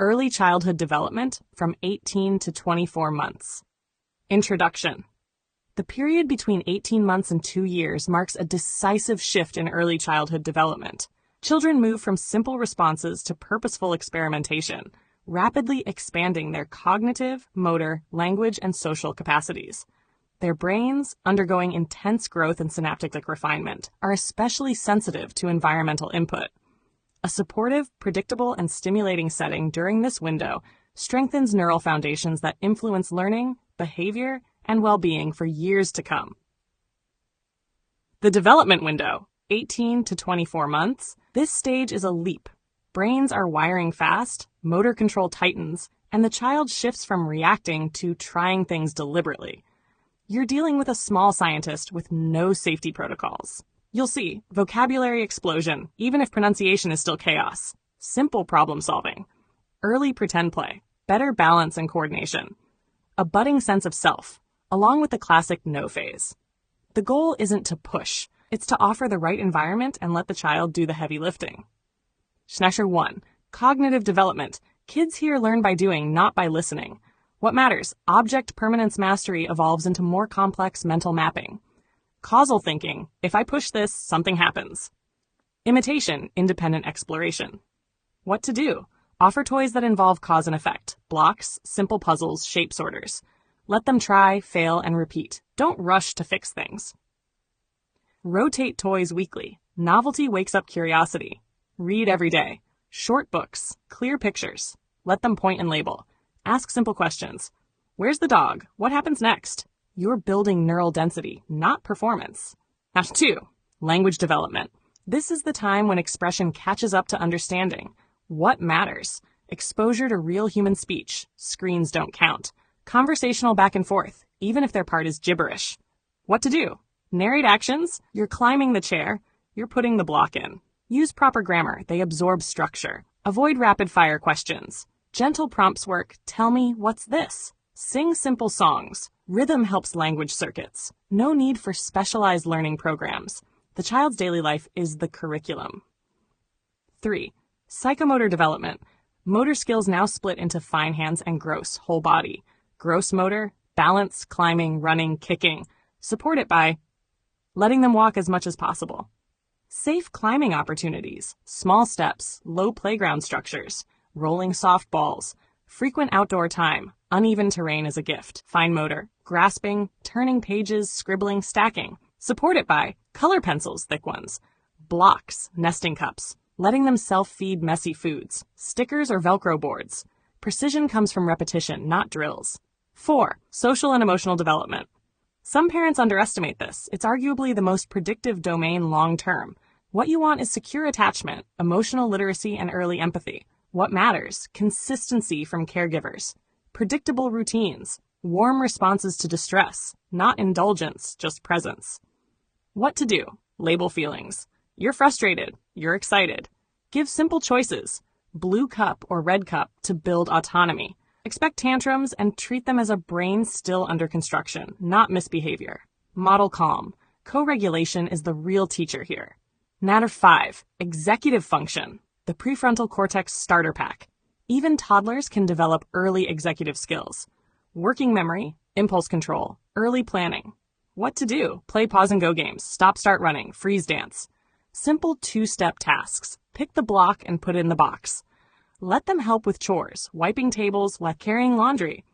Early childhood development from 18 to 24 months. Introduction. The period between 18 months and 2 years marks a decisive shift in early childhood development. Children move from simple responses to purposeful experimentation, rapidly expanding their cognitive, motor, language, and social capacities. Their brains, undergoing intense growth and synaptic refinement, are especially sensitive to environmental input. A supportive, predictable, and stimulating setting during this window strengthens neural foundations that influence learning, behavior, and well-being for years to come. The development window, 18 to 24 months, this stage is a leap. Brains are wiring fast, motor control tightens, and the child shifts from reacting to trying things deliberately. You're dealing with a small scientist with no safety protocols. You'll see vocabulary explosion, even if pronunciation is still chaos. Simple problem solving. Early pretend play. Better balance and coordination. A budding sense of self, along with the classic no phase. The goal isn't to push. It's to offer the right environment and let the child do the heavy lifting. Schnasher 1. Cognitive development. Kids here learn by doing, not by listening. What matters? Object permanence mastery evolves into more complex mental mapping. Causal thinking. If I push this, something happens. Imitation. Independent exploration. What to do? Offer toys that involve cause and effect. Blocks, simple puzzles, shape sorters. Let them try, fail, and repeat. Don't rush to fix things. Rotate toys weekly. Novelty wakes up curiosity. Read every day. Short books. Clear pictures. Let them point and label. Ask simple questions. Where's the dog? What happens next? You're building neural density, not performance. Now 2. Language development. This is the time when expression catches up to understanding. What matters? Exposure to real human speech. Screens don't count. Conversational back and forth, even if their part is gibberish. What to do? Narrate actions. You're climbing the chair. You're putting the block in. Use proper grammar. They absorb structure. Avoid rapid-fire questions. Gentle prompts work. Tell me, what's this? Sing simple songs. Rhythm helps language circuits. No need for specialized learning programs. The child's daily life is the curriculum. 3. Psychomotor development. Motor skills now split into fine hands and gross, whole body. Gross motor, balance, climbing, running, kicking. Support it by letting them walk as much as possible. Safe climbing opportunities, small steps, low playground structures, rolling soft balls, frequent outdoor time, uneven terrain is a gift, fine motor, grasping, turning pages, scribbling, stacking. Support it by color pencils, thick ones, blocks, nesting cups, letting them self-feed messy foods, stickers or Velcro boards. Precision comes from repetition, not drills. 4. Social and emotional development. Some parents underestimate this. It's arguably the most predictive domain long-term. What you want is secure attachment, emotional literacy, and early empathy. What matters? Consistency from caregivers. Predictable routines. Warm responses to distress. Not indulgence, just presence. What to do? Label feelings. You're frustrated. You're excited. Give simple choices. Blue cup or red cup to build autonomy. Expect tantrums and treat them as a brain still under construction, not misbehavior. Model calm. Co-regulation is the real teacher here. Natter 5. Executive function. The prefrontal cortex starter pack. Even toddlers can develop early executive skills. Working memory, impulse control, early planning. What to do? Play pause and go games, stop start running, freeze dance. Simple 2-step tasks. Pick the block and put it in the box. Let them help with chores, wiping tables, carrying laundry.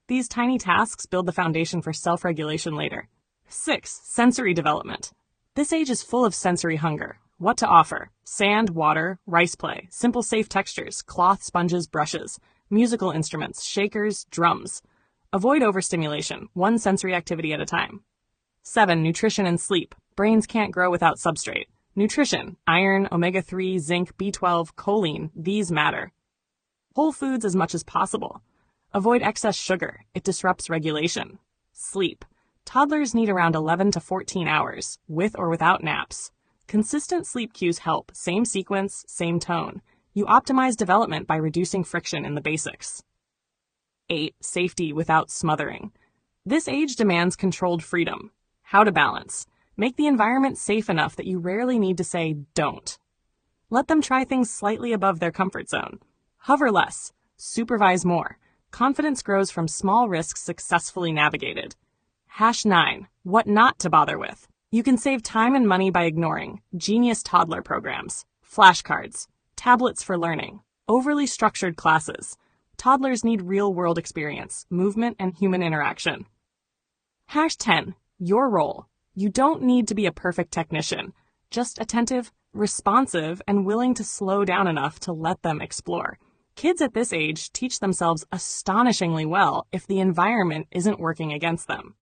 These tiny tasks build the foundation for self-regulation later. 6. Sensory development. This age is full of sensory hunger. What to offer? Sand, water, rice play, simple safe textures, cloth, sponges, brushes, musical instruments, shakers, drums. Avoid overstimulation, one sensory activity at a time. 7. Nutrition and sleep. Brains can't grow without substrate. Nutrition, iron, omega-3, zinc, B12, choline, these matter. Whole foods as much as possible. Avoid excess sugar. It disrupts regulation. Sleep. Toddlers need around 11 to 14 hours, with or without naps. Consistent sleep cues help. Same sequence, same tone. You optimize development by reducing friction in the basics. 8. Safety without smothering. This age demands controlled freedom. How to balance. Make the environment safe enough that you rarely need to say, don't. Let them try things slightly above their comfort zone. Hover less. Supervise more. Confidence grows from small risks successfully navigated. #9. What not to bother with. You can save time and money by ignoring genius toddler programs, flashcards, tablets for learning, overly structured classes. Toddlers need real-world experience, movement, and human interaction. #10. Your role. You don't need to be a perfect technician, just attentive, responsive, and willing to slow down enough to let them explore. Kids at this age teach themselves astonishingly well if the environment isn't working against them.